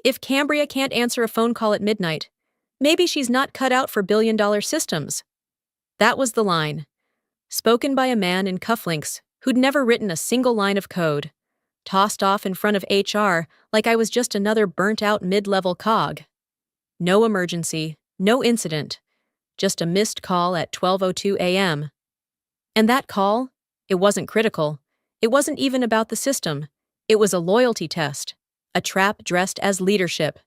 If Cambria can't answer a phone call at midnight, maybe she's not cut out for billion-dollar systems. That was the line, spoken by a man in cufflinks who'd never written a single line of code, tossed off in front of HR like I was just another burnt-out mid-level cog. No emergency, no incident, just a missed call at 12:02 a.m. And that call, it wasn't critical. It wasn't even about the system. It was a loyalty test, a trap dressed as leadership.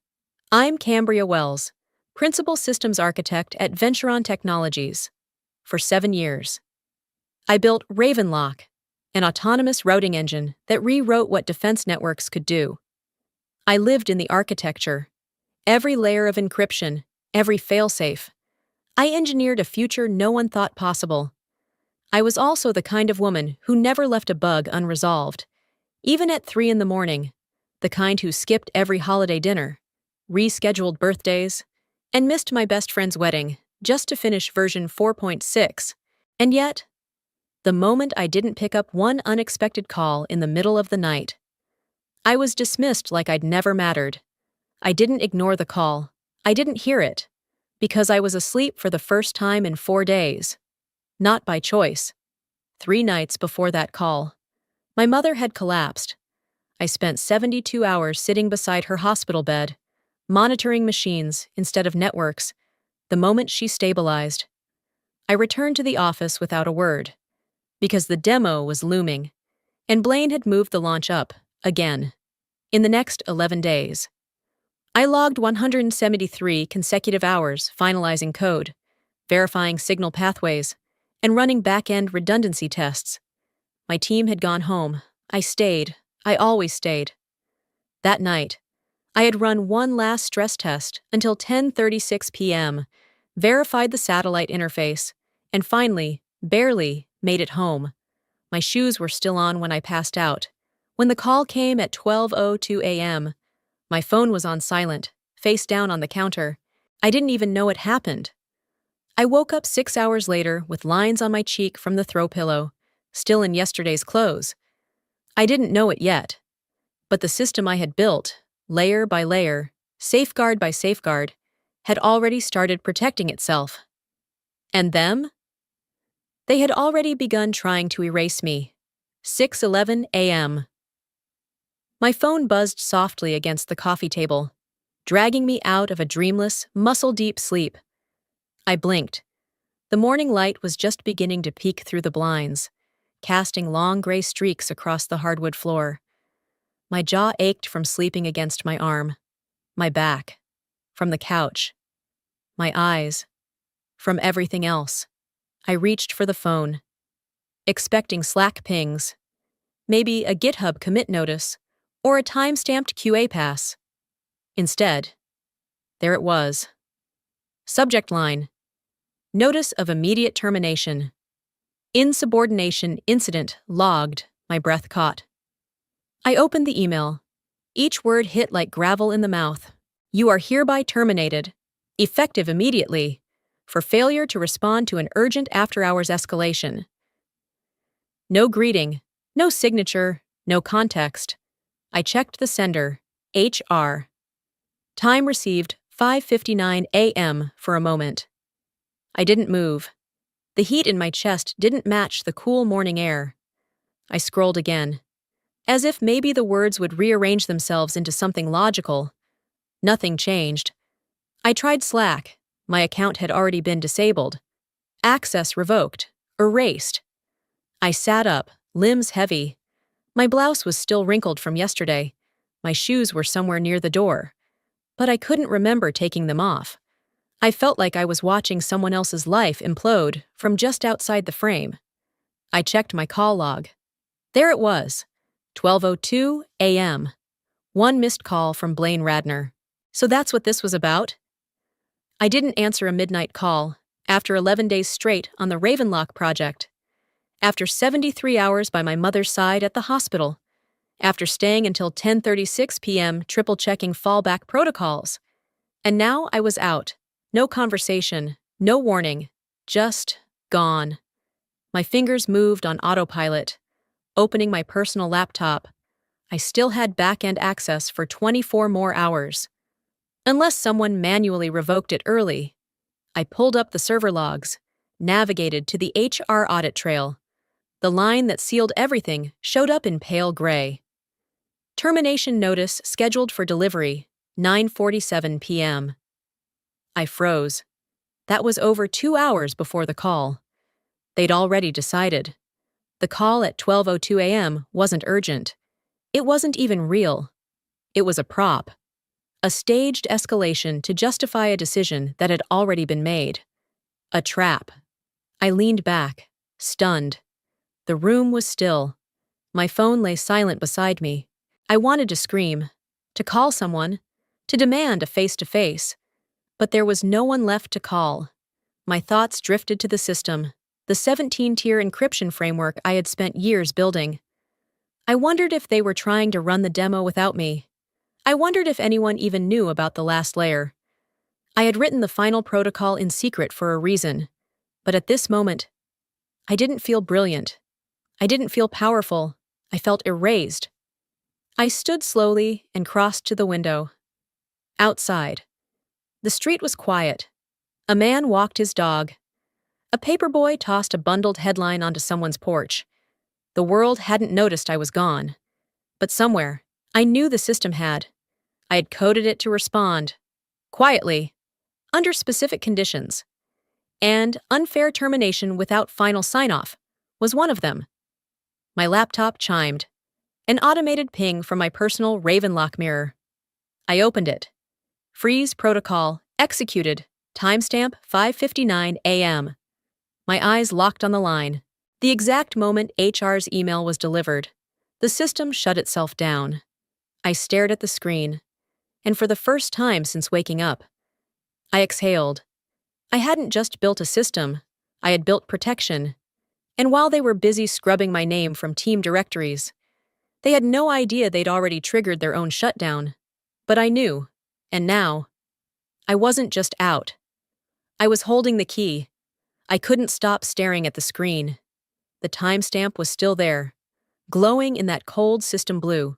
I'm Cambria Wells, Principal Systems Architect at Venturon Technologies. For 7 years. I built Ravenlock, an autonomous routing engine that rewrote what defense networks could do. I lived in the architecture, every layer of encryption, every failsafe. I engineered a future no one thought possible. I was also the kind of woman who never left a bug unresolved, even at 3 in the morning, the kind who skipped every holiday dinner, rescheduled birthdays, and missed my best friend's wedding just to finish version 4.6. And yet, the moment I didn't pick up one unexpected call in the middle of the night, I was dismissed like I'd never mattered. I didn't ignore the call. I didn't hear it, because I was asleep for the first time in 4 days. Not by choice. 3 nights before that call, my mother had collapsed. I spent 72 hours sitting beside her hospital bed, monitoring machines instead of networks. The moment she stabilized, I returned to the office without a word, because the demo was looming, and Blaine had moved the launch up, again, in the next 11 days. I logged 173 consecutive hours finalizing code, verifying signal pathways, and running back-end redundancy tests. My team had gone home. I stayed. I always stayed. That night, I had run one last stress test until 10:36 p.m., verified the satellite interface, and finally, barely, made it home. My shoes were still on when I passed out. When the call came at 12:02 a.m., my phone was on silent, face down on the counter. I didn't even know it happened. I woke up 6 hours later with lines on my cheek from the throw pillow, still in yesterday's clothes. I didn't know it yet, but the system I had built, layer by layer, safeguard by safeguard, had already started protecting itself. And them? They had already begun trying to erase me. 6:11 a.m. My phone buzzed softly against the coffee table, dragging me out of a dreamless, muscle-deep sleep. I blinked. The morning light was just beginning to peek through the blinds, casting long gray streaks across the hardwood floor. My jaw ached from sleeping against my arm, my back, from the couch, my eyes, from everything else. I reached for the phone, expecting Slack pings, maybe a GitHub commit notice, or a time-stamped QA pass. Instead, there it was. Subject line: Notice of immediate termination. Insubordination incident logged, my breath caught. I opened the email. Each word hit like gravel in the mouth. You are hereby terminated, effective immediately, for failure to respond to an urgent after-hours escalation. No greeting, no signature, no context. I checked the sender, HR. Time received, 5:59 a.m. for a moment. I didn't move. The heat in my chest didn't match the cool morning air. I scrolled again, as if maybe the words would rearrange themselves into something logical. Nothing changed. I tried Slack. My account had already been disabled. Access revoked. Erased. I sat up, limbs heavy. My blouse was still wrinkled from yesterday. My shoes were somewhere near the door. But I couldn't remember taking them off. I felt like I was watching someone else's life implode from just outside the frame. I checked my call log. There it was, 12:02 a.m. One missed call from Blaine Radner. So that's what this was about? I didn't answer a midnight call after 11 days straight on the Ravenlock project, after 73 hours by my mother's side at the hospital, after staying until 10:36 p.m. triple-checking fallback protocols. And now I was out. No conversation, no warning, just gone. My fingers moved on autopilot, opening my personal laptop. I still had back-end access for 24 more hours. Unless someone manually revoked it early. I pulled up the server logs, navigated to the HR audit trail. The line that sealed everything showed up in pale gray. Termination notice scheduled for delivery, 9:47 p.m. I froze. That was over 2 hours before the call. They'd already decided. The call at 12:02 a.m. wasn't urgent. It wasn't even real. It was a prop. A staged escalation to justify a decision that had already been made. A trap. I leaned back, stunned. The room was still. My phone lay silent beside me. I wanted to scream, to call someone, to demand a face-to-face. But there was no one left to call. My thoughts drifted to the system, the 17-tier encryption framework I had spent years building. I wondered if they were trying to run the demo without me. I wondered if anyone even knew about the last layer. I had written the final protocol in secret for a reason, but at this moment, I didn't feel brilliant. I didn't feel powerful. I felt erased. I stood slowly and crossed to the window. Outside. The street was quiet. A man walked his dog. A paperboy tossed a bundled headline onto someone's porch. The world hadn't noticed I was gone. But somewhere, I knew the system had. I had coded it to respond. Quietly. Under specific conditions. And unfair termination without final sign-off was one of them. My laptop chimed. An automated ping from my personal Ravenlock mirror. I opened it. Freeze protocol executed. Timestamp 5:59 a.m. My eyes locked on the line. The exact moment HR's email was delivered, the system shut itself down. I stared at the screen, and for the first time since waking up, I exhaled. I hadn't just built a system, I had built protection. And while they were busy scrubbing my name from team directories, they had no idea they'd already triggered their own shutdown. But I knew, and now, I wasn't just out. I was holding the key. I couldn't stop staring at the screen. The timestamp was still there, glowing in that cold system blue.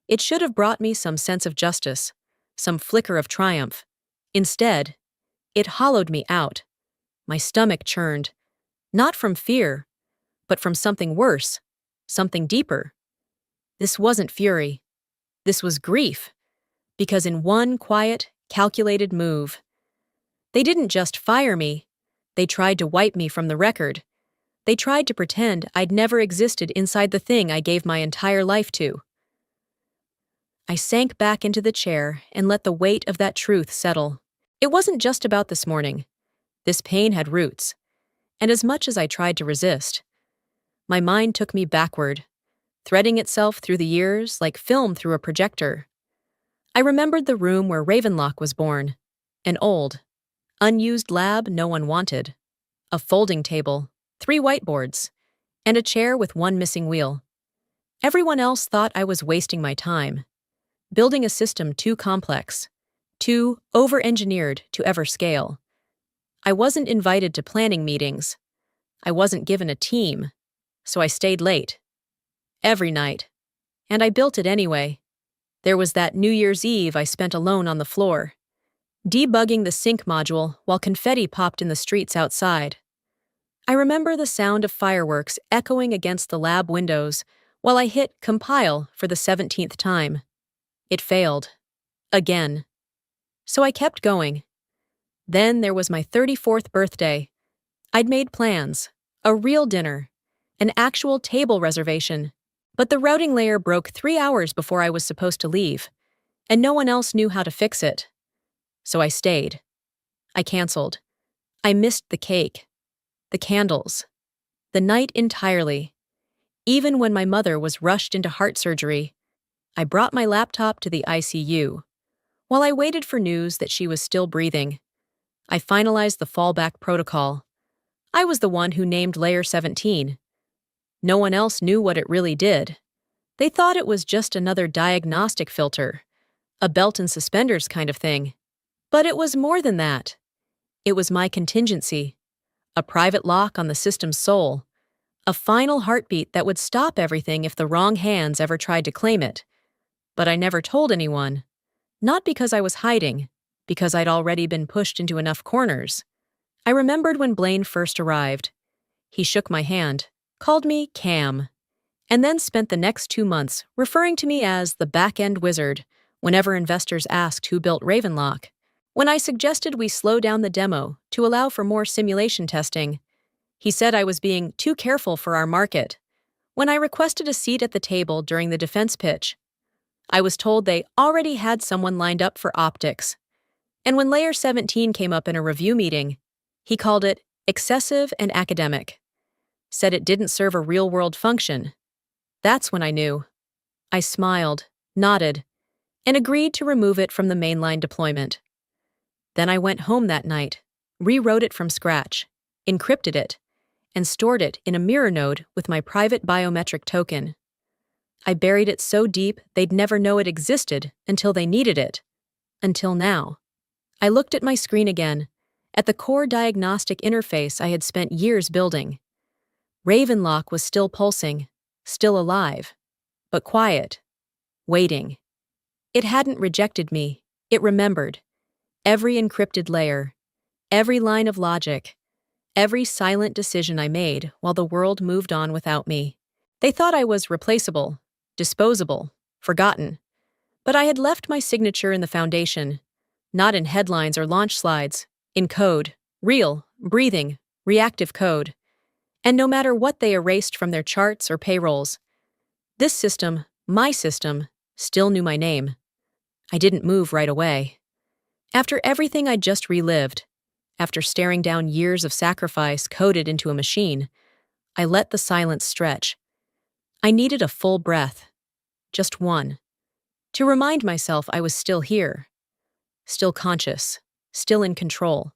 It should have brought me some sense of justice, some flicker of triumph. Instead, it hollowed me out. My stomach churned, not from fear, but from something worse, something deeper. This wasn't fury. This was grief, because in one quiet, calculated move, they didn't just fire me, they tried to wipe me from the record. They tried to pretend I'd never existed inside the thing I gave my entire life to. I sank back into the chair and let the weight of that truth settle. It wasn't just about this morning. This pain had roots, and as much as I tried to resist, my mind took me backward, threading itself through the years like film through a projector. I remembered the room where Ravenlock was born, an old, unused lab no one wanted, a folding table, 3 whiteboards, and a chair with one missing wheel. Everyone else thought I was wasting my time, building a system too complex, too over-engineered to ever scale. I wasn't invited to planning meetings. I wasn't given a team, so I stayed late. Every night. And I built it anyway. There was that New Year's Eve I spent alone on the floor, debugging the sync module while confetti popped in the streets outside. I remember the sound of fireworks echoing against the lab windows while I hit compile for the 17th time. It failed. Again. So I kept going. Then there was my 34th birthday. I'd made plans, a real dinner, an actual table reservation, but the routing layer broke 3 hours before I was supposed to leave, and no one else knew how to fix it. So I stayed. I canceled. I missed the cake, the candles, the night entirely. Even when my mother was rushed into heart surgery, I brought my laptop to the ICU. While I waited for news that she was still breathing, I finalized the fallback protocol. I was the one who named Layer 17. No one else knew what it really did. They thought it was just another diagnostic filter, a belt and suspenders kind of thing. But it was more than that. It was my contingency, a private lock on the system's soul, A final heartbeat that would stop everything if the wrong hands ever tried to claim it. But I never told anyone. Not because I was hiding, because I'd already been pushed into enough corners. I remembered when Blaine first arrived. He shook my hand, called me Cam, and then spent the next 2 months referring to me as the back-end wizard whenever investors asked who built Ravenlock. When I suggested we slow down the demo to allow for more simulation testing, he said I was being too careful for our market. When I requested a seat at the table during the defense pitch, I was told they already had someone lined up for optics. And when Layer 17 came up in a review meeting, he called it excessive and academic, said it didn't serve a real-world function. That's when I knew. I smiled, nodded, and agreed to remove it from the mainline deployment. Then I went home that night, rewrote it from scratch, encrypted it, and stored it in a mirror node with my private biometric token. I buried it so deep they'd never know it existed until they needed it. Until now. I looked at my screen again, at the core diagnostic interface I had spent years building. Ravenlock was still pulsing, still alive, but quiet, waiting. It hadn't rejected me, it remembered. Every encrypted layer, every line of logic, every silent decision I made while the world moved on without me. They thought I was replaceable, disposable, forgotten. But I had left my signature in the foundation, not in headlines or launch slides, in code, real, breathing, reactive code. And no matter what they erased from their charts or payrolls, this system, my system, still knew my name. I didn't move right away. After everything I'd just relived, after staring down years of sacrifice coded into a machine, I let the silence stretch. I needed a full breath, just one, to remind myself I was still here, still conscious, still in control.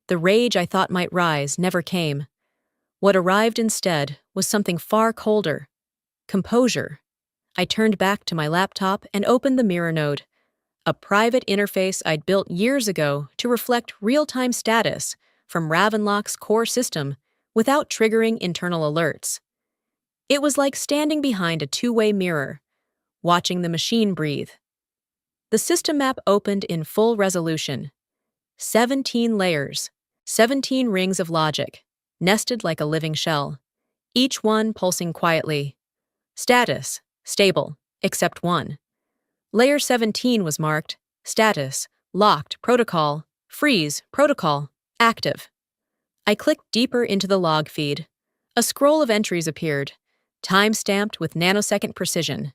The rage I thought might rise never came. What arrived instead was something far colder, composure. I turned back to my laptop and opened the mirror node, a private interface I'd built years ago to reflect real-time status from Ravenlock's core system without triggering internal alerts. It was like standing behind a two-way mirror, watching the machine breathe. The system map opened in full resolution. 17 layers, 17 rings of logic, nested like a living shell, each one pulsing quietly. Status, stable, except one. Layer 17 was marked, status, locked, protocol, freeze, protocol, active. I clicked deeper into the log feed. A scroll of entries appeared, time-stamped with nanosecond precision.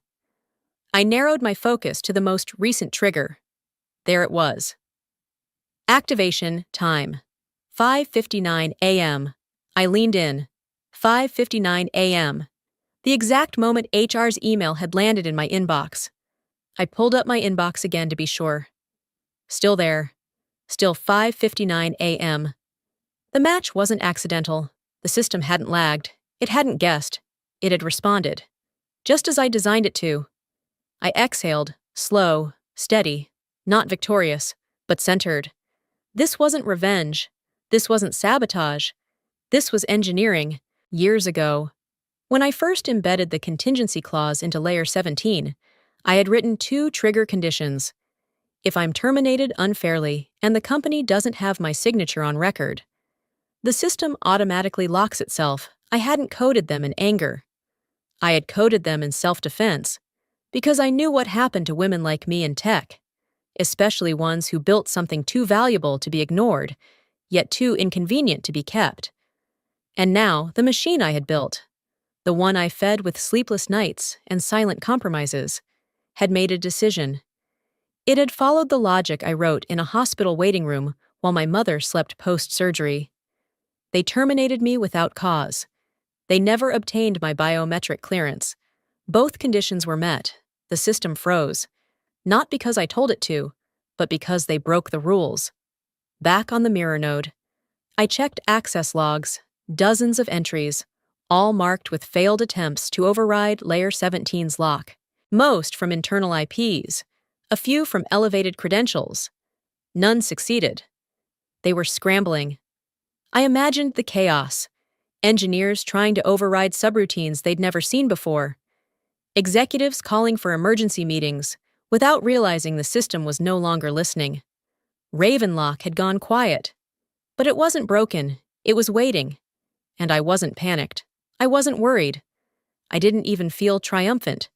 I narrowed my focus to the most recent trigger. There it was. Activation time. 5:59 a.m. I leaned in. 5:59 a.m. The exact moment HR's email had landed in my inbox. I pulled up my inbox again to be sure. Still there. Still 5:59 a.m. The match wasn't accidental. The system hadn't lagged. It hadn't guessed. It had responded. Just as I designed it to. I exhaled, slow, steady, not victorious, but centered. This wasn't revenge. This wasn't sabotage. This was engineering, years ago. When I first embedded the contingency clause into Layer 17, I had written 2 trigger conditions. If I'm terminated unfairly and the company doesn't have my signature on record, the system automatically locks itself. I hadn't coded them in anger. I had coded them in self-defense, because I knew what happened to women like me in tech, especially ones who built something too valuable to be ignored, yet too inconvenient to be kept. And now, the machine I had built, the one I fed with sleepless nights and silent compromises, had made a decision. It had followed the logic I wrote in a hospital waiting room while my mother slept post-surgery. They terminated me without cause. They never obtained my biometric clearance. Both conditions were met. The system froze. Not because I told it to, but because they broke the rules. Back on the mirror node, I checked access logs, dozens of entries, all marked with failed attempts to override Layer 17's lock. Most from internal IPs, a few from elevated credentials. None succeeded. They were scrambling. I imagined the chaos. Engineers trying to override subroutines they'd never seen before. Executives calling for emergency meetings without realizing the system was no longer listening. Ravenlock had gone quiet. But it wasn't broken, it was waiting. And I wasn't panicked. I wasn't worried. I didn't even feel triumphant.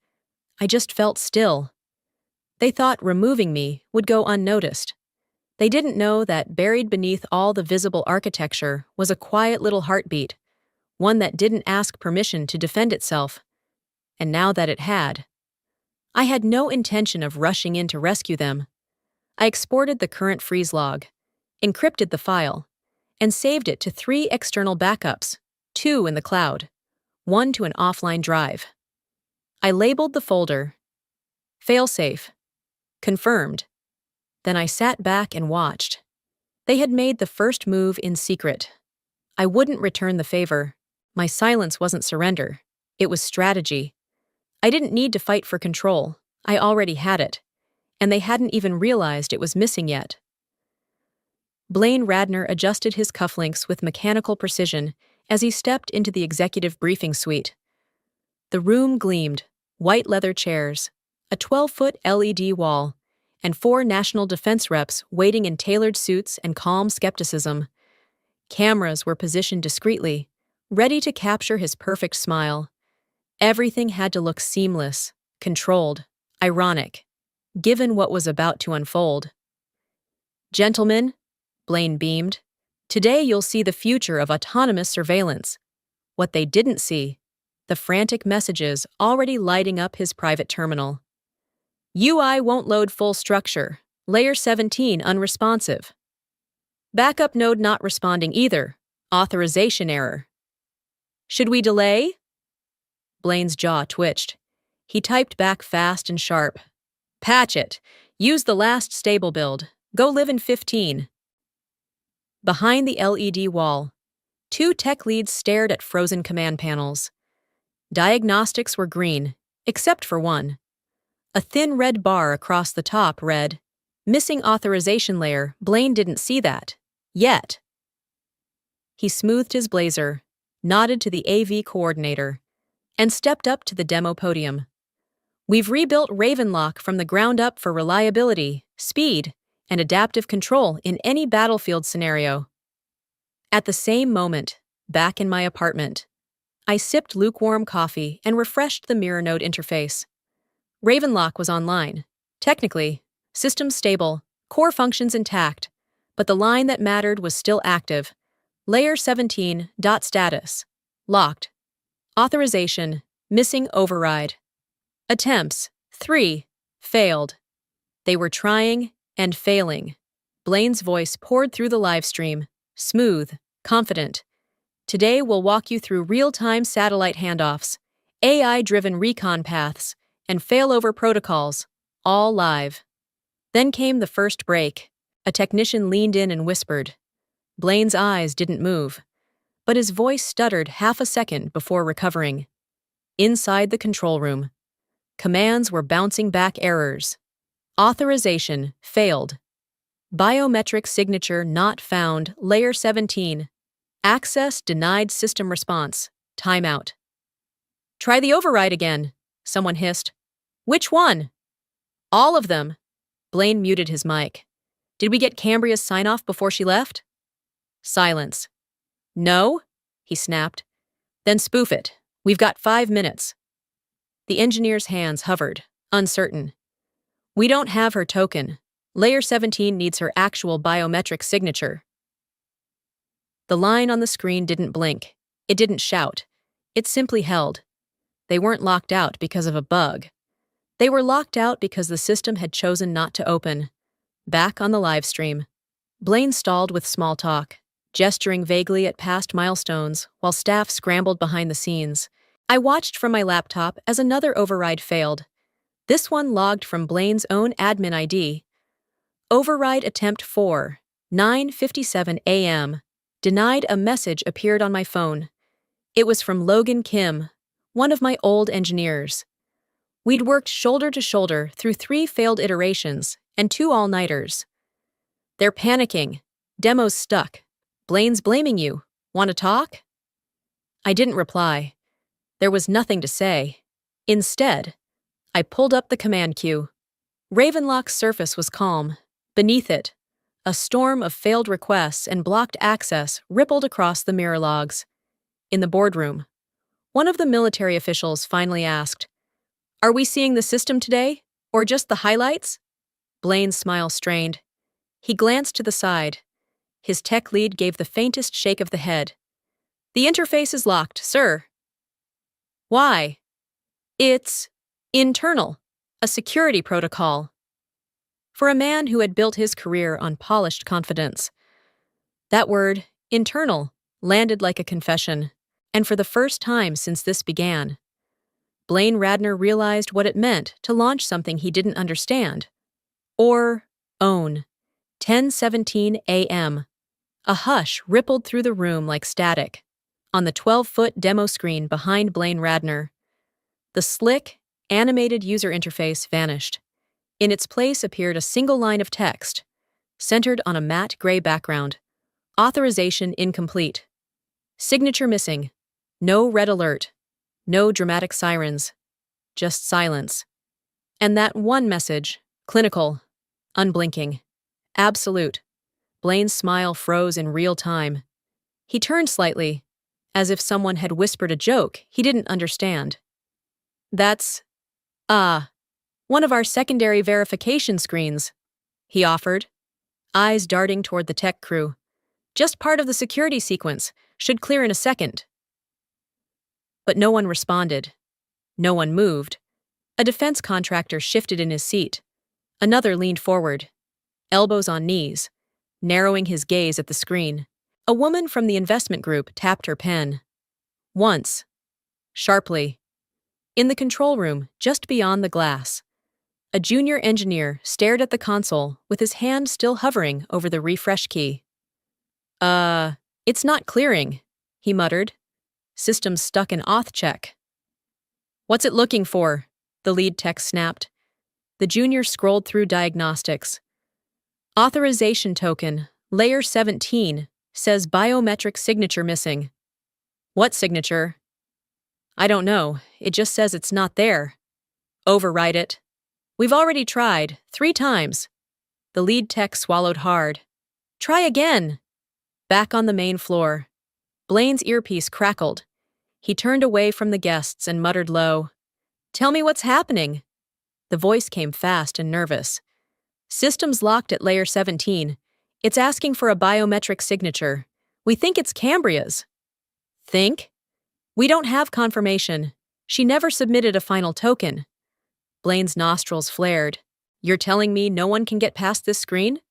I just felt still. They thought removing me would go unnoticed. They didn't know that buried beneath all the visible architecture was a quiet little heartbeat, one that didn't ask permission to defend itself. And now that it had, I had no intention of rushing in to rescue them. I exported the current freeze log, encrypted the file, and saved it to 3 external backups, 2 in the cloud, 1 to an offline drive. I labeled the folder, failsafe, confirmed. Then I sat back and watched. They had made the first move in secret. I wouldn't return the favor. My silence wasn't surrender. It was strategy. I didn't need to fight for control. I already had it. And they hadn't even realized it was missing yet. Blaine Radner adjusted his cufflinks with mechanical precision as he stepped into the executive briefing suite. The room gleamed, white leather chairs, a 12-foot LED wall, and 4 national defense reps waiting in tailored suits and calm skepticism. Cameras were positioned discreetly, ready to capture his perfect smile. Everything had to look seamless, controlled, ironic, given what was about to unfold. "Gentlemen," Blaine beamed, "today you'll see the future of autonomous surveillance." What they didn't see, the frantic messages already lighting up his private terminal. "UI won't load full structure. Layer 17 unresponsive. Backup node not responding either. Authorization error. Should we delay?" Blaine's jaw twitched. He typed back fast and sharp. "Patch it. Use the last stable build. Go live in 15. Behind the LED wall, 2 tech leads stared at frozen command panels. Diagnostics were green, except for one. A thin red bar across the top read, "Missing authorization layer. Blaine didn't see that. Yet." He smoothed his blazer, nodded to the AV coordinator, and stepped up to the demo podium. "We've rebuilt Ravenlock from the ground up for reliability, speed, and adaptive control in any battlefield scenario." At the same moment, back in my apartment, I sipped lukewarm coffee and refreshed the mirror node interface. Ravenlock was online. Technically, systems stable, core functions intact, but the line that mattered was still active. Layer 17, dot status. Locked. Authorization, missing override. Attempts, 3, failed. They were trying and failing. Blaine's voice poured through the live stream, smooth, confident. "Today we'll walk you through real-time satellite handoffs, AI-driven recon paths, and failover protocols, all live." Then came the first break. A technician leaned in and whispered. Blaine's eyes didn't move, but his voice stuttered half a second before recovering. Inside the control room, commands were bouncing back errors. Authorization failed. Biometric signature not found, layer 17. Access denied, system response. Timeout. "Try the override again," someone hissed. "Which one?" "All of them." Blaine muted his mic. "Did we get Cambria's sign-off before she left?" Silence. "No?" he snapped. "Then spoof it. We've got 5 minutes." The engineer's hands hovered, uncertain. "We don't have her token. Layer 17 needs her actual biometric signature." The line on the screen didn't blink. It didn't shout. It simply held. They weren't locked out because of a bug. They were locked out because the system had chosen not to open. Back on the live stream, Blaine stalled with small talk, gesturing vaguely at past milestones while staff scrambled behind the scenes. I watched from my laptop as another override failed. This one logged from Blaine's own admin ID. Override attempt 4, 9:57 a.m. Denied. A message appeared on my phone. It was from Logan Kim, one of my old engineers. We'd worked shoulder to shoulder through 3 failed iterations and 2 all-nighters. "They're panicking. Demo's stuck. Blaine's blaming you. Want to talk?" I didn't reply. There was nothing to say. Instead, I pulled up the command queue. Ravenlock's surface was calm. Beneath it, a storm of failed requests and blocked access rippled across the mirror logs. In the boardroom, one of the military officials finally asked, "Are we seeing the system today, or just the highlights?" Blaine's smile strained. He glanced to the side. His tech lead gave the faintest shake of the head. "The interface is locked, sir." "Why?" "It's internal, a security protocol." For a man who had built his career on polished confidence, that word, internal, landed like a confession. And for the first time since this began, Blaine Radner realized what it meant to launch something he didn't understand. Or own. 10:17 a.m. A hush rippled through the room like static. On the 12-foot demo screen behind Blaine Radner, the slick, animated user interface vanished. In its place appeared a single line of text, centered on a matte gray background. Authorization incomplete. Signature missing. No red alert. No dramatic sirens. Just silence. And that one message, clinical, unblinking, absolute. Blaine's smile froze in real time. He turned slightly, as if someone had whispered a joke he didn't understand. "That's, one of our secondary verification screens," he offered, eyes darting toward the tech crew. "Just part of the security sequence, should clear in a second." But no one responded. No one moved. A defense contractor shifted in his seat. Another leaned forward, elbows on knees, narrowing his gaze at the screen. A woman from the investment group tapped her pen. Once. Sharply. In the control room, just beyond the glass, a junior engineer stared at the console with his hand still hovering over the refresh key. It's not clearing," he muttered. "System's stuck in auth check." "What's it looking for?" the lead tech snapped. The junior scrolled through diagnostics. "Authorization token, layer 17, says biometric signature missing." "What signature?" "I don't know. It just says it's not there." "Override it." "We've already tried, 3 times." The lead tech swallowed hard. "Try again." Back on the main floor, Blaine's earpiece crackled. He turned away from the guests and muttered low, "Tell me what's happening." The voice came fast and nervous. "System's locked at layer 17. It's asking for a biometric signature. We think it's Cambria's." "Think?" "We don't have confirmation. She never submitted a final token." Blaine's nostrils flared. "You're telling me no one can get past this screen?"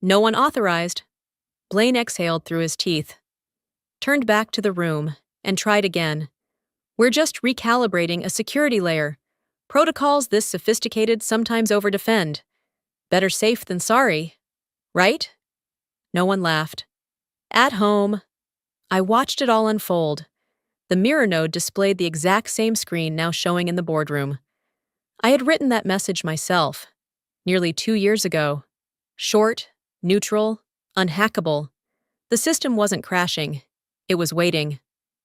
"No one authorized." Blaine exhaled through his teeth, turned back to the room, and tried again. "We're just recalibrating a security layer. Protocols this sophisticated sometimes overdefend. Better safe than sorry. Right?" No one laughed. "At home." I watched it all unfold. The mirror node displayed the exact same screen now showing in the boardroom. I had written that message myself, nearly 2 years ago. Short, neutral, unhackable. The system wasn't crashing. It was waiting.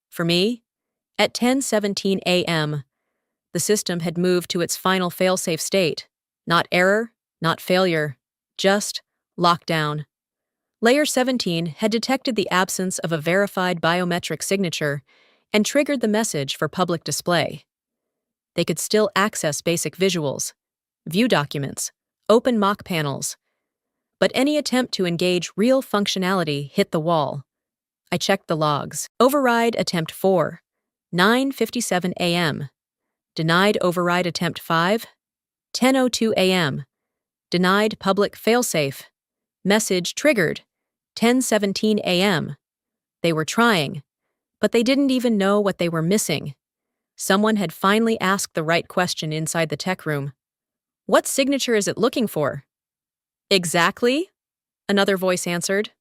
For me, at 10:17 a.m., the system had moved to its final failsafe state. Not error, not failure, just lockdown. Layer 17 had detected the absence of a verified biometric signature and triggered the message for public display. They could still access basic visuals, view documents, open mock panels, but any attempt to engage real functionality hit the wall. I checked the logs. Override attempt 4, 9:57 a.m. Denied override attempt 5, 10:02 a.m. Denied public failsafe. Message triggered, 10:17 a.m. They were trying, but they didn't even know what they were missing. Someone had finally asked the right question inside the tech room. "What signature is it looking for?" "Exactly," another voice answered.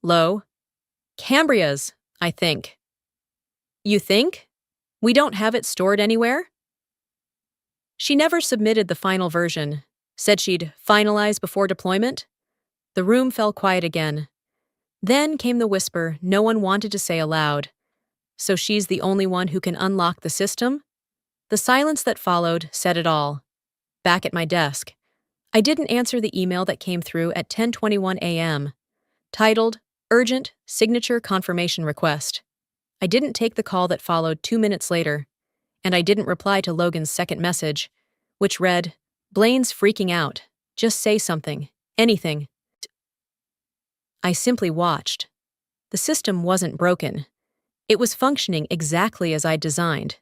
Low. "Cambria's, I think." "You think? We don't have it stored anywhere?" She never submitted the final version, said she'd finalize before deployment. The room fell quiet again. Then came the whisper no one wanted to say aloud. So she's the only one who can unlock the system? The silence that followed said it all. Back at my desk, I didn't answer the email that came through at 10:21 a.m., titled Urgent Signature Confirmation Request. I didn't take the call that followed 2 minutes later, and I didn't reply to Logan's second message, which read, Blaine's freaking out. Just say something. Anything. I simply watched. The system wasn't broken. It was functioning exactly as I'd designed.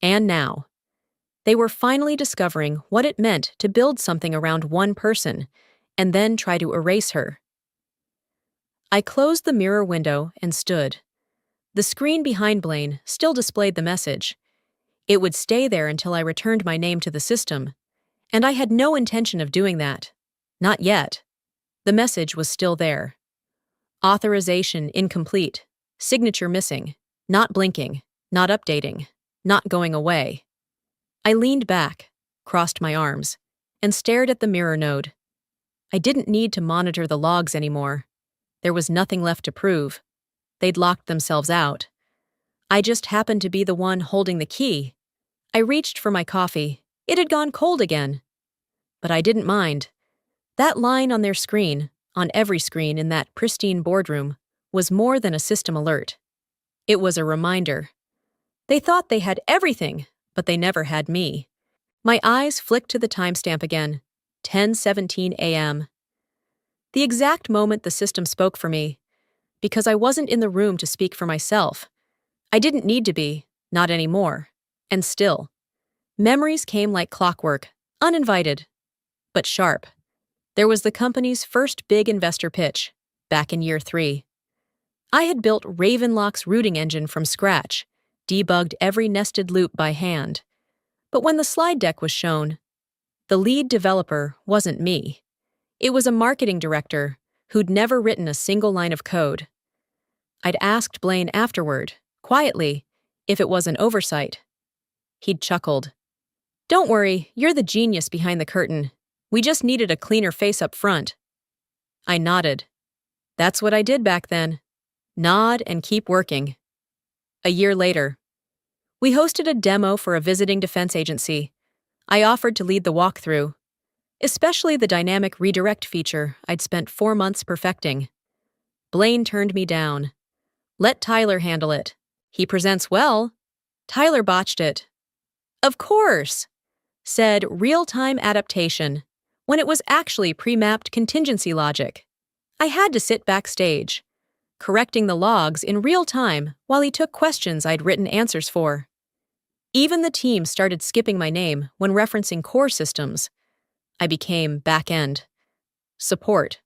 And now, they were finally discovering what it meant to build something around one person and then try to erase her. I closed the mirror window and stood. The screen behind Blaine still displayed the message. It would stay there until I returned my name to the system, and I had no intention of doing that. Not yet. The message was still there. Authorization incomplete. Signature missing. Not blinking. Not updating. Not going away. I leaned back, crossed my arms, and stared at the mirror node. I didn't need to monitor the logs anymore. There was nothing left to prove. They'd locked themselves out. I just happened to be the one holding the key. I reached for my coffee. It had gone cold again. But I didn't mind. That line on their screen, on every screen in that pristine boardroom, was more than a system alert. It was a reminder. They thought they had everything, but they never had me. My eyes flicked to the timestamp again, 10:17 a.m. The exact moment the system spoke for me, because I wasn't in the room to speak for myself. I didn't need to be, not anymore. And still, memories came like clockwork, uninvited, but sharp. There was the company's first big investor pitch, back in year 3. I had built Ravenlock's routing engine from scratch, debugged every nested loop by hand. But when the slide deck was shown, the lead developer wasn't me. It was a marketing director who'd never written a single line of code. I'd asked Blaine afterward, quietly, if it was an oversight. He'd chuckled. Don't worry, you're the genius behind the curtain. We just needed a cleaner face up front. I nodded. That's what I did back then. Nod and keep working. A year later, we hosted a demo for a visiting defense agency. I offered to lead the walkthrough, especially the dynamic redirect feature I'd spent 4 months perfecting. Blaine turned me down. Let Tyler handle it. He presents well. Tyler botched it. Of course, said real-time adaptation, when it was actually pre-mapped contingency logic. I had to sit backstage, correcting the logs in real time while he took questions I'd written answers for. Even the team started skipping my name when referencing core systems. I became back-end. Support.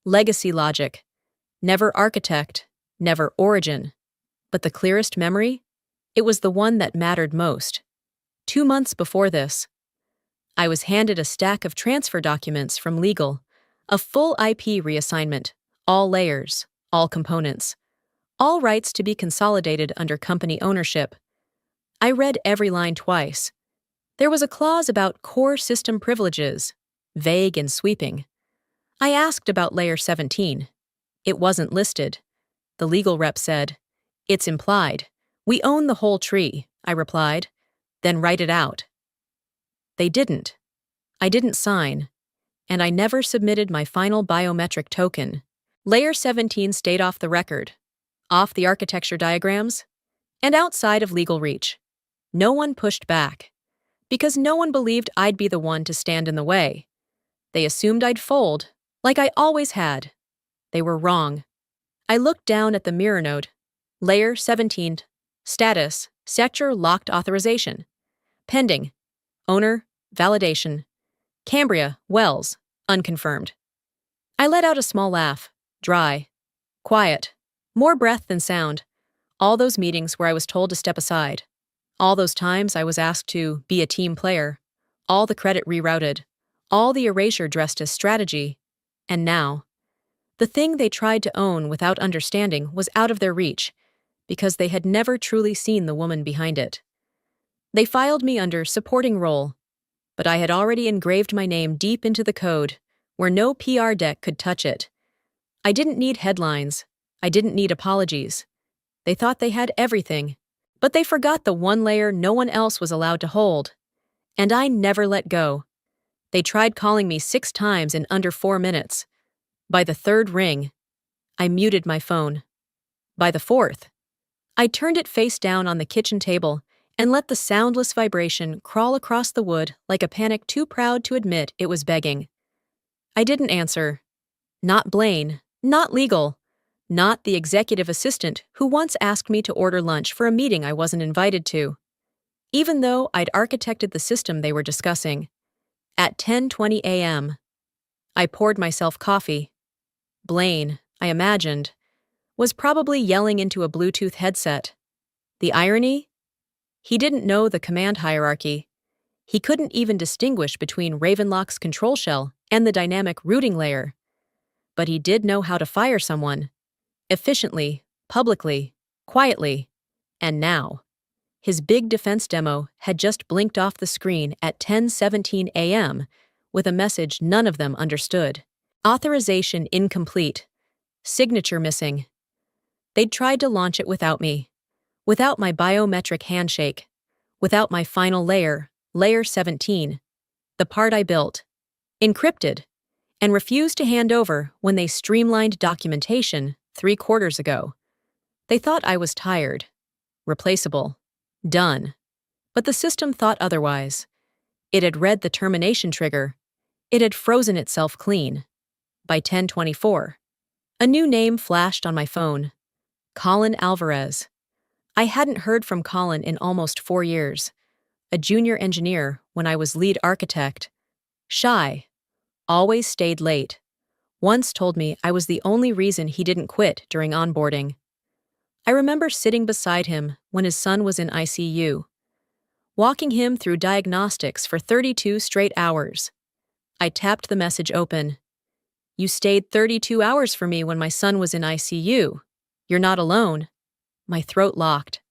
Legacy logic. Never architect, never origin. But the clearest memory? It was the one that mattered most. 2 months before this, I was handed a stack of transfer documents from legal, a full IP reassignment, all layers, all components, all rights to be consolidated under company ownership. I read every line twice. There was a clause about core system privileges, vague and sweeping. I asked about layer 17. It wasn't listed. The legal rep said, It's implied. We own the whole tree, I replied. Then write it out. They didn't. I didn't sign. And I never submitted my final biometric token. Layer 17 stayed off the record, off the architecture diagrams, and outside of legal reach. No one pushed back, because no one believed I'd be the one to stand in the way. They assumed I'd fold, like I always had. They were wrong. I looked down at the mirror node. Layer 17. Status. Secure locked authorization. Pending. Owner. Validation. Cambria. Wells. Unconfirmed. I let out a small laugh. Dry. Quiet. More breath than sound. All those meetings where I was told to step aside. All those times I was asked to be a team player. All the credit rerouted. All the erasure dressed as strategy. And now, the thing they tried to own without understanding was out of their reach, because they had never truly seen the woman behind it. They filed me under supporting role, but I had already engraved my name deep into the code, where no PR deck could touch it. I didn't need headlines. I didn't need apologies. They thought they had everything. But they forgot the one layer no one else was allowed to hold. And I never let go. They tried calling me 6 times in under 4 minutes. By the third ring, I muted my phone. By the fourth, I turned it face down on the kitchen table and let the soundless vibration crawl across the wood like a panic too proud to admit it was begging. I didn't answer. Not Blaine, not legal, not the executive assistant who once asked me to order lunch for a meeting I wasn't invited to, even though I'd architected the system they were discussing. At 10:20 a.m., I poured myself coffee. Blaine, I imagined, was probably yelling into a Bluetooth headset. The irony? He didn't know the command hierarchy. He couldn't even distinguish between Ravenlock's control shell and the dynamic routing layer. But he did know how to fire someone. Efficiently, publicly, quietly. And now, his big defense demo had just blinked off the screen at 10:17 a.m. with a message none of them understood. Authorization incomplete. Signature missing. They'd tried to launch it without me. Without my biometric handshake. Without my final layer, layer 17. The part I built. Encrypted. And refused to hand over when they streamlined documentation 3 quarters ago. They thought I was tired. Replaceable. Done. But the system thought otherwise. It had read the termination trigger. It had frozen itself clean. By 10:24, a new name flashed on my phone. Colin Alvarez. I hadn't heard from Colin in almost 4 years. A junior engineer when I was lead architect. Shy. Always stayed late. Once told me I was the only reason he didn't quit during onboarding. I remember sitting beside him when his son was in ICU, walking him through diagnostics for 32 straight hours. I tapped the message open. You stayed 32 hours for me when my son was in ICU. You're not alone. My throat locked.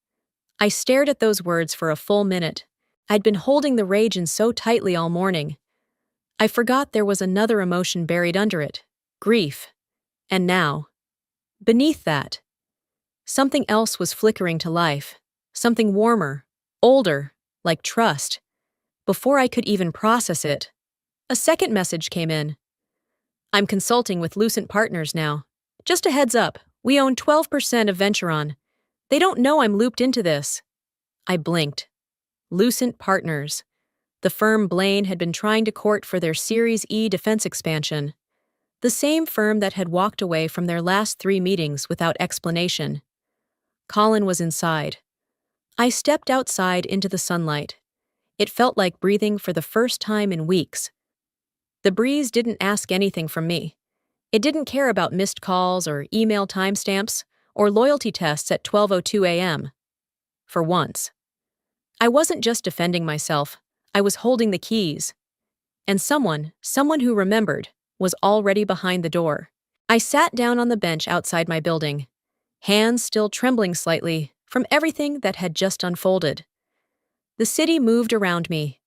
I stared at those words for a full minute. I'd been holding the rage in so tightly all morning. I forgot there was another emotion buried under it. Grief. And now, beneath that, something else was flickering to life. Something warmer, older, like trust. Before I could even process it, a second message came in. I'm consulting with Lucent Partners now. Just a heads up, we own 12% of Venturon. They don't know I'm looped into this. I blinked. Lucent Partners. The firm Blaine had been trying to court for their Series E defense expansion. The same firm that had walked away from their last 3 meetings without explanation. Colin was inside. I stepped outside into the sunlight. It felt like breathing for the first time in weeks. The breeze didn't ask anything from me. It didn't care about missed calls or email timestamps or loyalty tests at 12:02 a.m. For once. I wasn't just defending myself. I was holding the keys. And someone who remembered, was already behind the door. I sat down on the bench outside my building, hands still trembling slightly from everything that had just unfolded. The city moved around me,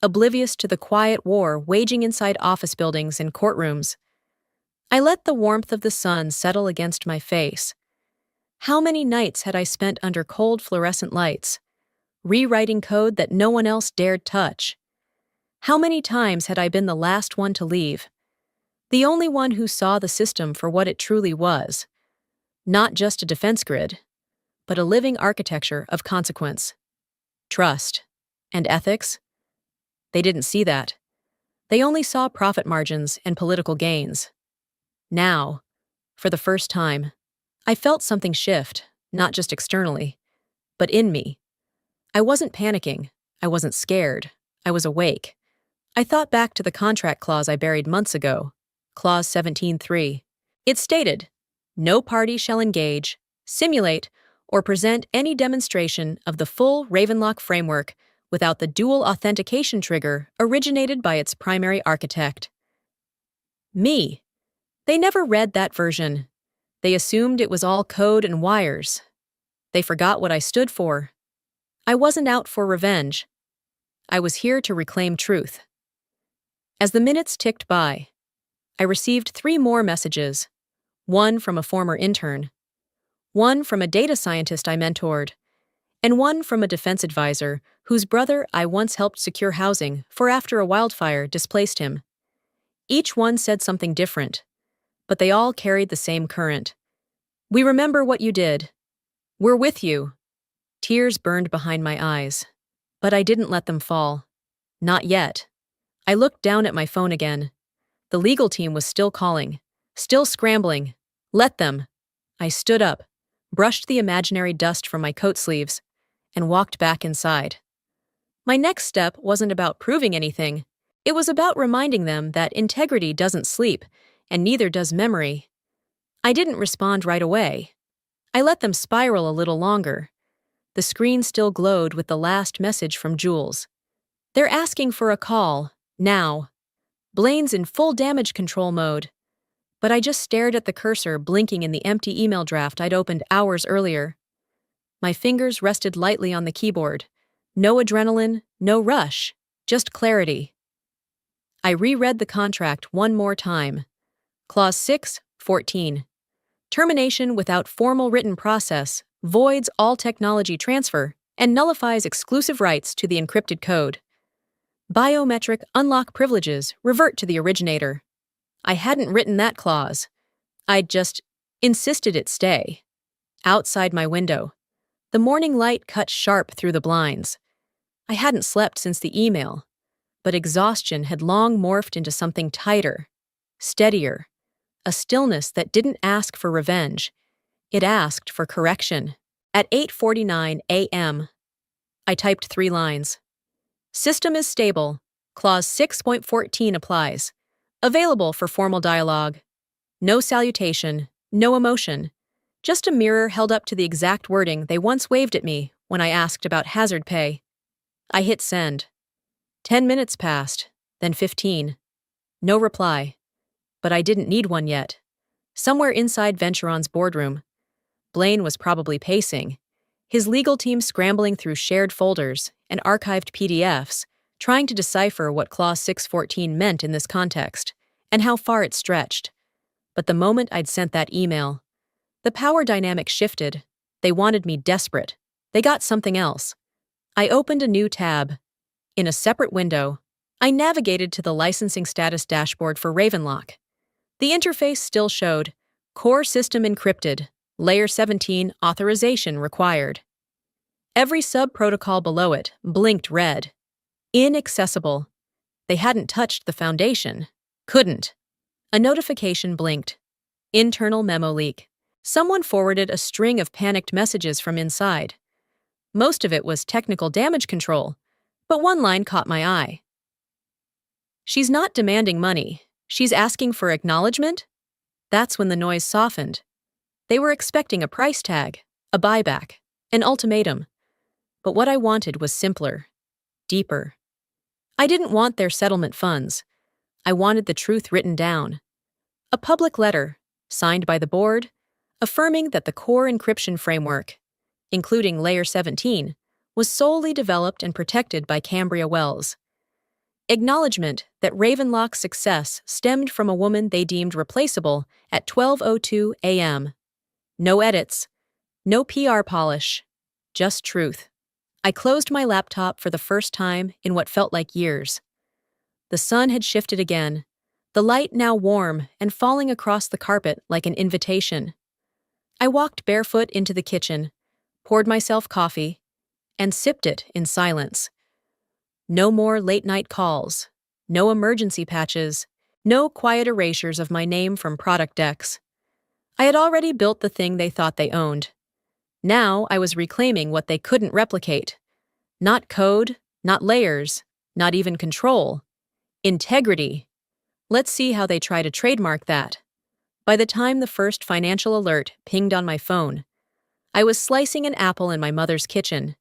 oblivious to the quiet war waging inside office buildings and courtrooms. I let the warmth of the sun settle against my face. How many nights had I spent under cold fluorescent lights, rewriting code that no one else dared touch? How many times had I been the last one to leave? The only one who saw the system for what it truly was. Not just a defense grid, but a living architecture of consequence. Trust. And ethics? They didn't see that. They only saw profit margins and political gains. Now, for the first time, I felt something shift, not just externally, but in me. I wasn't panicking. I wasn't scared. I was awake. I thought back to the contract clause I buried months ago, Clause 17.3. It stated, no party shall engage, simulate, or present any demonstration of the full Ravenlock framework without the dual authentication trigger originated by its primary architect. Me. They never read that version. They assumed it was all code and wires. They forgot what I stood for. I wasn't out for revenge. I was here to reclaim truth. As the minutes ticked by, I received 3 more messages, one from a former intern, one from a data scientist I mentored, and one from a defense advisor whose brother I once helped secure housing for after a wildfire displaced him. Each one said something different, but they all carried the same current. "We remember what you did. We're with you." Tears burned behind my eyes, but I didn't let them fall. Not yet. I looked down at my phone again. The legal team was still calling, still scrambling. Let them. I stood up, brushed the imaginary dust from my coat sleeves, and walked back inside. My next step wasn't about proving anything. It was about reminding them that integrity doesn't sleep, and neither does memory. I didn't respond right away. I let them spiral a little longer. The screen still glowed with the last message from Jules. "They're asking for a call, now." Blaine's in full damage control mode. But I just stared at the cursor blinking in the empty email draft I'd opened hours earlier. My fingers rested lightly on the keyboard. No adrenaline, no rush, just clarity. I reread the contract one more time. Clause 6:14. Termination without formal written process voids all technology transfer and nullifies exclusive rights to the encrypted code. Biometric unlock privileges revert to the originator. I hadn't written that clause. I'd just insisted it stay. Outside my window, the morning light cut sharp through the blinds. I hadn't slept since the email, but exhaustion had long morphed into something tighter, steadier, a stillness that didn't ask for revenge. It asked for correction. At 8:49 a.m., I typed 3 lines. "System is stable. Clause 6.14 applies. Available for formal dialogue." No salutation, no emotion. Just a mirror held up to the exact wording they once waved at me when I asked about hazard pay. I hit send. 10 minutes passed, then 15. No reply. But I didn't need one yet. Somewhere inside Venturon's boardroom, Blaine was probably pacing, his legal team scrambling through shared folders and archived PDFs, trying to decipher what Clause 614 meant in this context, and how far it stretched. But the moment I'd sent that email, the power dynamic shifted. They wanted me desperate. They got something else. I opened a new tab. In a separate window, I navigated to the licensing status dashboard for Ravenlock. The interface still showed core system encrypted, layer 17 authorization required. Every sub-protocol below it blinked red. Inaccessible. They hadn't touched the foundation. Couldn't. A notification blinked. Internal memo leak. Someone forwarded a string of panicked messages from inside. Most of it was technical damage control, but one line caught my eye. "She's not demanding money. She's asking for acknowledgement?" That's when the noise softened. They were expecting a price tag, a buyback, an ultimatum. But what I wanted was simpler, deeper. I didn't want their settlement funds. I wanted the truth written down. A public letter, signed by the board, affirming that the core encryption framework, including Layer 17, was solely developed and protected by Cambria Wells. Acknowledgement that Ravenlock's success stemmed from a woman they deemed replaceable at 12:02 a.m. No edits, no PR polish, just truth. I closed my laptop for the first time in what felt like years. The sun had shifted again, the light now warm and falling across the carpet like an invitation. I walked barefoot into the kitchen, poured myself coffee, and sipped it in silence. No more late-night calls, no emergency patches, no quiet erasures of my name from product decks. I had already built the thing they thought they owned. Now I was reclaiming what they couldn't replicate. Not code, not layers, not even control. Integrity. Let's see how they try to trademark that. By the time the first financial alert pinged on my phone, I was slicing an apple in my mother's kitchen.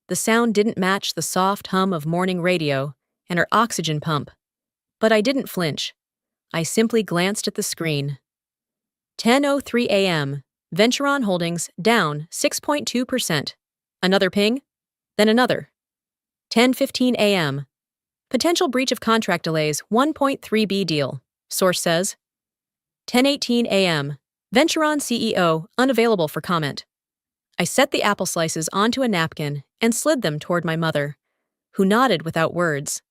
The sound didn't match the soft hum of morning radio and her oxygen pump. But I didn't flinch. I simply glanced at the screen. 10:03 a.m. Venturon Holdings down 6.2%. Another ping? Then another. 10:15 a.m. Potential breach of contract delays 1.3B deal, source says. 10:18 a.m. Venturon CEO, unavailable for comment. I set the apple slices onto a napkin and slid them toward my mother, who nodded without words.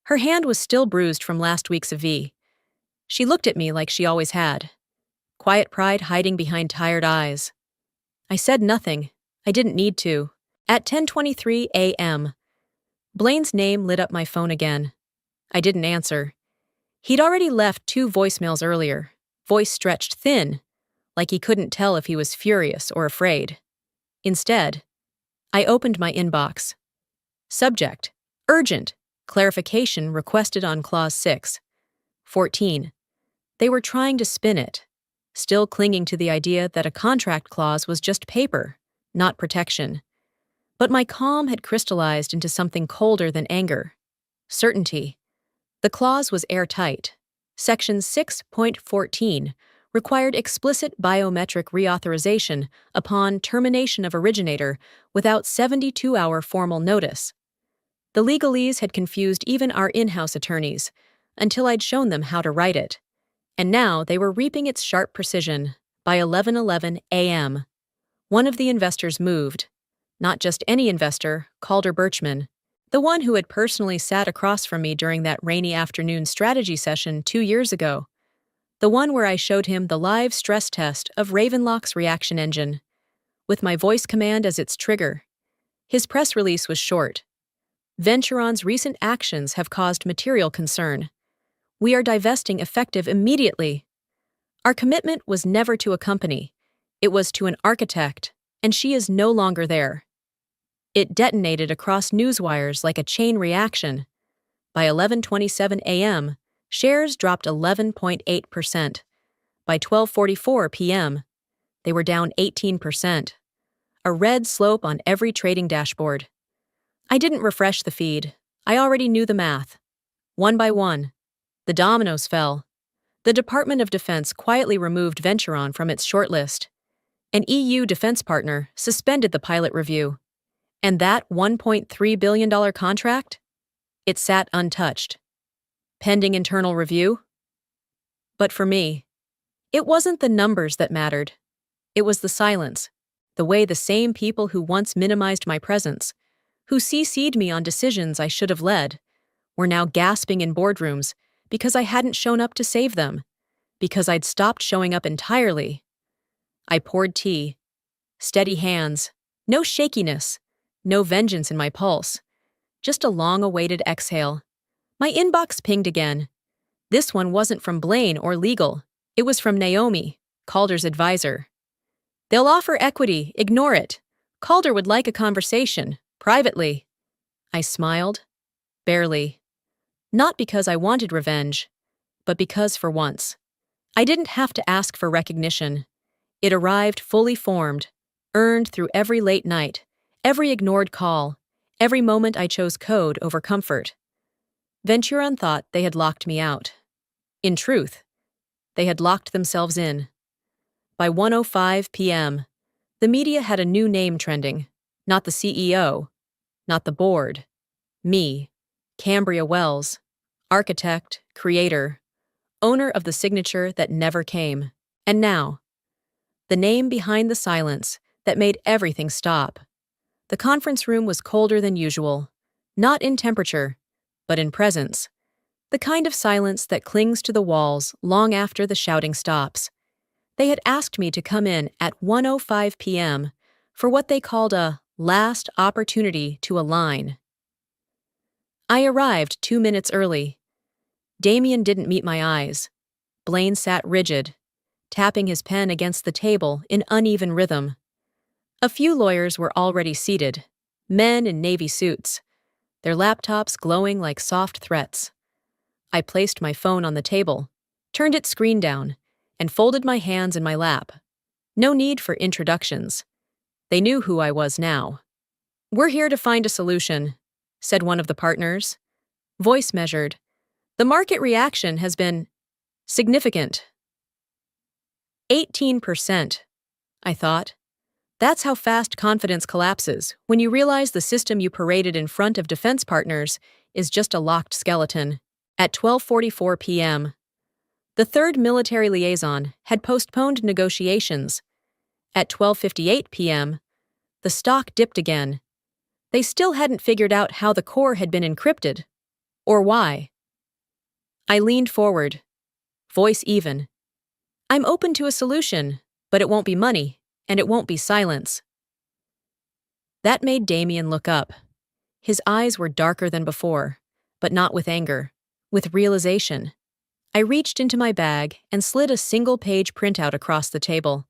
Her hand was still bruised from last week's EV. She looked at me like she always had, quiet pride hiding behind tired eyes. I said nothing. I didn't need to. At 10:23 a.m., Blaine's name lit up my phone again. I didn't answer. He'd already left 2 voicemails earlier, voice stretched thin, like he couldn't tell if he was furious or afraid. Instead, I opened my inbox. Subject: urgent. Clarification requested on Clause 6. 14. They were trying to spin it, still clinging to the idea that a contract clause was just paper, not protection. But my calm had crystallized into something colder than anger. Certainty. The clause was airtight. Section 6.14 required explicit biometric reauthorization upon termination of originator without 72-hour formal notice. The legalese had confused even our in-house attorneys, until I'd shown them how to write it. And now they were reaping its sharp precision. By 11:11 a.m., one of the investors moved. Not just any investor, Calder Birchman, the one who had personally sat across from me during that rainy afternoon strategy session 2 years ago. The one where I showed him the live stress test of Ravenlock's reaction engine, with my voice command as its trigger. His press release was short. Venturon's recent actions have caused material concern. We are divesting effective immediately. Our commitment was never to a company. It was to an architect, and she is no longer there. It detonated across newswires like a chain reaction. By 11:27 a.m., shares dropped 11.8%. By 12:44 p.m., they were down 18%. A red slope on every trading dashboard. I didn't refresh the feed. I already knew the math. One by one, the dominoes fell. The Department of Defense quietly removed Venturon from its shortlist. An EU defense partner suspended the pilot review. And that $1.3 billion contract? It sat untouched. Pending internal review? But for me, it wasn't the numbers that mattered. It was the silence, the way the same people who once minimized my presence, who CC'd me on decisions I should have led, were now gasping in boardrooms because I hadn't shown up to save them, because I'd stopped showing up entirely. I poured tea. Steady hands. No shakiness. No vengeance in my pulse. Just a long-awaited exhale. My inbox pinged again. This one wasn't from Blaine or legal. It was from Naomi, Calder's advisor. They'll offer equity. Ignore it. Calder would like a conversation. Privately. I smiled. Barely. Not because I wanted revenge, but because for once, I didn't have to ask for recognition. It arrived fully formed, earned through every late night, every ignored call, every moment I chose code over comfort. Venturon thought they had locked me out. In truth, they had locked themselves in. By 1:05 p.m., the media had a new name trending. Not the CEO, not the board. Me, Cambria Wells, architect, creator, owner of the signature that never came. And now, the name behind the silence that made everything stop. The conference room was colder than usual, not in temperature, but in presence. The kind of silence that clings to the walls long after the shouting stops. They had asked me to come in at 1:05 p.m. for what they called a last opportunity to align. I arrived 2 minutes early. Damien didn't meet my eyes. Blaine sat rigid, tapping his pen against the table in uneven rhythm. A few lawyers were already seated, men in navy suits, their laptops glowing like soft threats. I placed my phone on the table, turned its screen down, and folded my hands in my lap. No need for introductions. They knew who I was now. "We're here to find a solution," said one of the partners. Voice measured. "The market reaction has been significant." 18%, I thought. That's how fast confidence collapses when you realize the system you paraded in front of defense partners is just a locked skeleton. At 12:44 p.m., The third military liaison had postponed negotiations. At 12:58 p.m., the stock dipped again. They still hadn't figured out how the core had been encrypted. Or why. I leaned forward, voice even. I'm open to a solution, but it won't be money, and it won't be silence. That made Damien look up. His eyes were darker than before, but not with anger, with realization. I reached into my bag and slid a single-page printout across the table.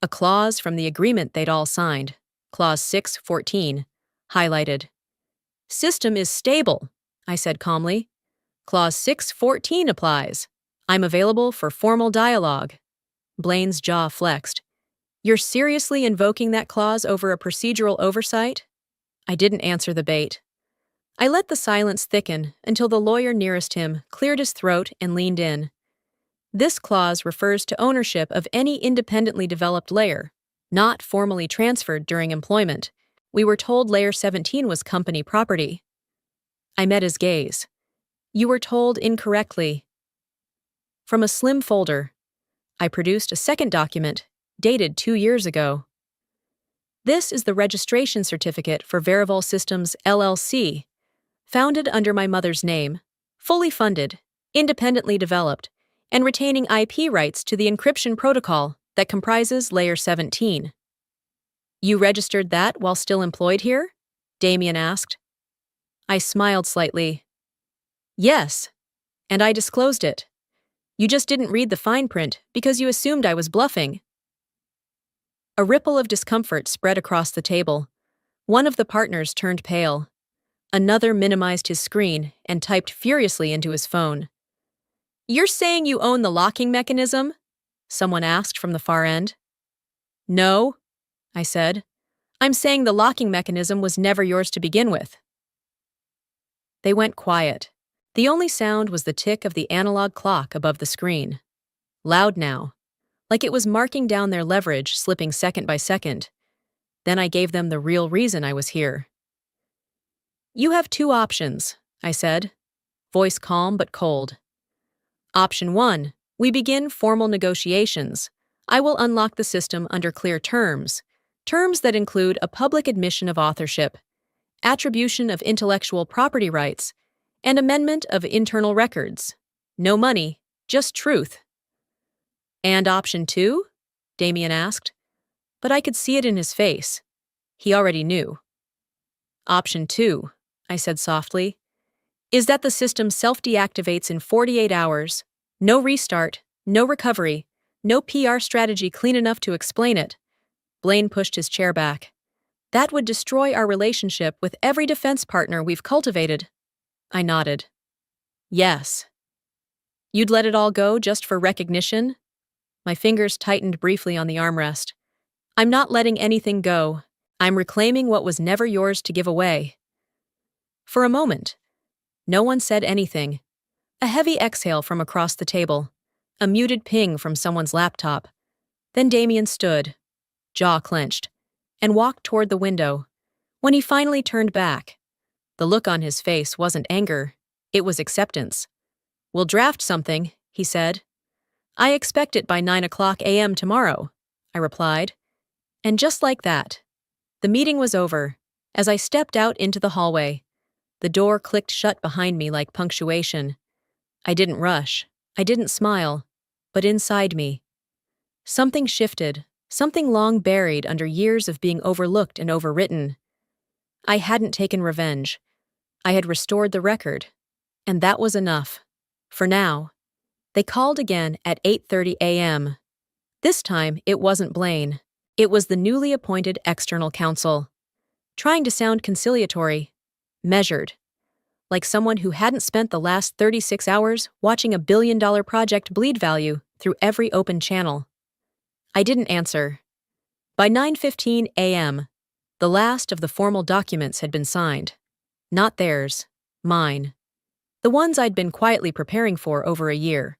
A clause from the agreement they'd all signed, Clause 614, highlighted. System is stable, I said calmly. Clause 614 applies. I'm available for formal dialogue. Blaine's jaw flexed. You're seriously invoking that clause over a procedural oversight? I didn't answer the bait. I let the silence thicken until the lawyer nearest him cleared his throat and leaned in. This clause refers to ownership of any independently developed layer, not formally transferred during employment. We were told Layer 17 was company property. I met his gaze. You were told incorrectly. From a slim folder, I produced a second document, dated 2 years ago. This is the registration certificate for Verivol Systems LLC, founded under my mother's name, fully funded, independently developed, and retaining IP rights to the encryption protocol that comprises Layer 17. You registered that while still employed here? Damien asked. I smiled slightly. Yes, and I disclosed it. You just didn't read the fine print because you assumed I was bluffing. A ripple of discomfort spread across the table. One of the partners turned pale. Another minimized his screen and typed furiously into his phone. You're saying you own the locking mechanism? Someone asked from the far end. No, I said. I'm saying the locking mechanism was never yours to begin with. They went quiet. The only sound was the tick of the analog clock above the screen. Loud now, like it was marking down their leverage, slipping second by second. Then I gave them the real reason I was here. You have 2 options, I said, voice calm but cold. Option 1, we begin formal negotiations. I will unlock the system under clear terms that include a public admission of authorship, attribution of intellectual property rights, and amendment of internal records. No money, just truth. And option 2? Damien asked, but I could see it in his face. He already knew. Option 2, I said softly, is that the system self-deactivates in 48 hours, no restart, no recovery, no PR strategy clean enough to explain it. Blaine pushed his chair back. That would destroy our relationship with every defense partner we've cultivated. I nodded. Yes. You'd let it all go just for recognition? My fingers tightened briefly on the armrest. I'm not letting anything go. I'm reclaiming what was never yours to give away. For a moment, no one said anything. A heavy exhale from across the table, a muted ping from someone's laptop. Then Damien stood, jaw clenched, and walked toward the window. When he finally turned back, the look on his face wasn't anger, it was acceptance. We'll draft something, he said. I expect it by 9:00 a.m. tomorrow, I replied. And just like that, the meeting was over. As I stepped out into the hallway, the door clicked shut behind me like punctuation. I didn't rush, I didn't smile, but inside me, something shifted, something long buried under years of being overlooked and overwritten. I hadn't taken revenge. I had restored the record, and that was enough. For now. They called again at 8:30 a.m. This time, it wasn't Blaine. It was the newly appointed external counsel. Trying to sound conciliatory, measured, like someone who hadn't spent the last 36 hours watching a billion-dollar project bleed value through every open channel. I didn't answer. By 9:15 a.m., the last of the formal documents had been signed. Not theirs, mine. The ones I'd been quietly preparing for over a year.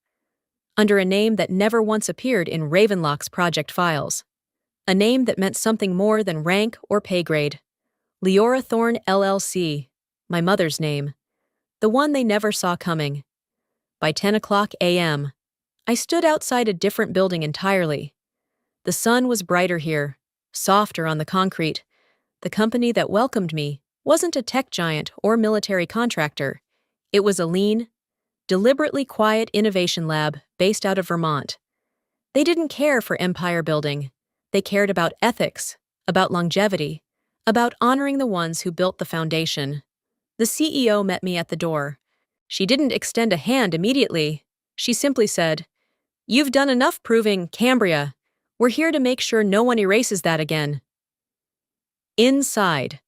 Under a name that never once appeared in Ravenlock's project files. A name that meant something more than rank or pay grade. Leora Thorne LLC, my mother's name. The one they never saw coming. By 10:00 a.m., I stood outside a different building entirely. The sun was brighter here, softer on the concrete. The company that welcomed me wasn't a tech giant or military contractor. It was a lean, deliberately quiet innovation lab based out of Vermont. They didn't care for empire building. They cared about ethics, about longevity, about honoring the ones who built the foundation. The CEO met me at the door. She didn't extend a hand immediately. She simply said, "You've done enough proving Cambria. We're here to make sure no one erases that again." Inside,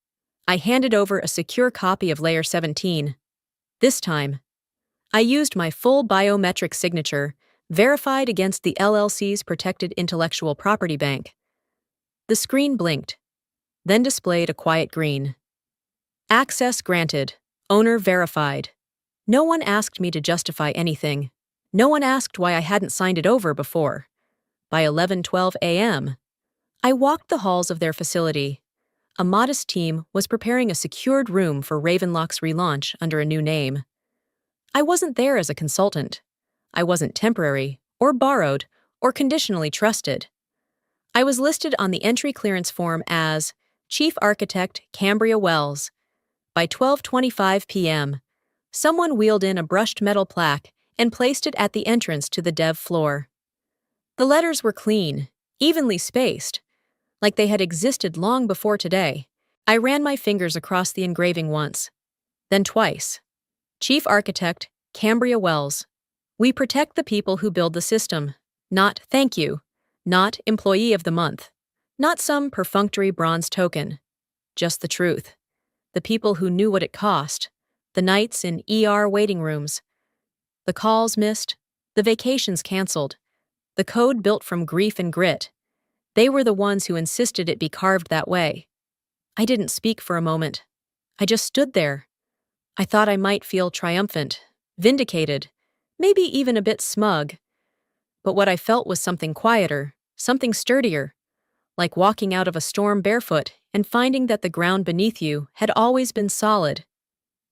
I handed over a secure copy of Layer 17. This time, I used my full biometric signature, verified against the LLC's protected intellectual property bank. The screen blinked, then displayed a quiet green. Access granted. Owner verified. No one asked me to justify anything. No one asked why I hadn't signed it over before. By 11:12 a.m., I walked the halls of their facility. A modest team was preparing a secured room for Ravenlock's relaunch under a new name. I wasn't there as a consultant. I wasn't temporary, or borrowed, or conditionally trusted. I was listed on the entry clearance form as Chief Architect Cambria Wells. By 12:25 p.m., someone wheeled in a brushed metal plaque and placed it at the entrance to the dev floor. The letters were clean, evenly spaced, like they had existed long before today. I ran my fingers across the engraving once, then twice. Chief Architect, Cambria Wells. We protect the people who build the system. Not thank you. Not Employee of the Month. Not some perfunctory bronze token. Just the truth. The people who knew what it cost. The nights in ER waiting rooms. The calls missed. The vacations canceled. The code built from grief and grit. They were the ones who insisted it be carved that way. I didn't speak for a moment. I just stood there. I thought I might feel triumphant, vindicated, maybe even a bit smug. But what I felt was something quieter, something sturdier, like walking out of a storm barefoot and finding that the ground beneath you had always been solid.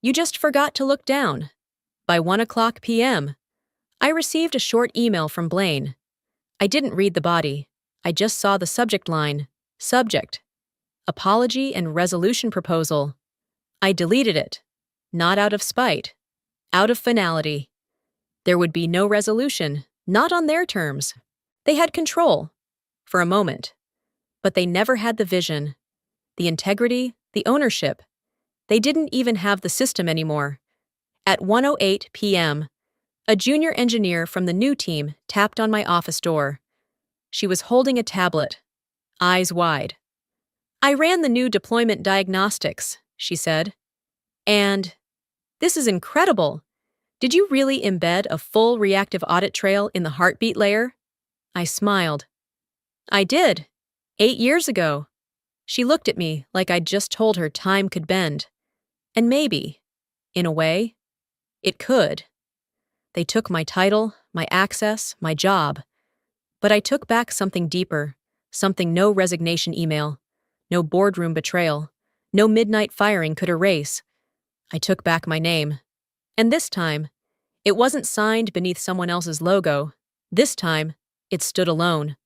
You just forgot to look down. By 1:00 p.m., I received a short email from Blaine. I didn't read the body. I just saw the subject line, Subject, Apology and Resolution Proposal. I deleted it, not out of spite, out of finality. There would be no resolution, not on their terms. They had control, for a moment, but they never had the vision, the integrity, the ownership. They didn't even have the system anymore. At 1:08 p.m., a junior engineer from the new team tapped on my office door. She was holding a tablet, eyes wide. "I ran the new deployment diagnostics," she said. "And this is incredible. Did you really embed a full reactive audit trail in the heartbeat layer?" I smiled. "I did. 8 years ago." She looked at me like I'd just told her time could bend. And maybe, in a way, it could. They took my title, my access, my job. But I took back something deeper, something no resignation email, no boardroom betrayal, no midnight firing could erase. I took back my name. And this time, it wasn't signed beneath someone else's logo. This time, it stood alone.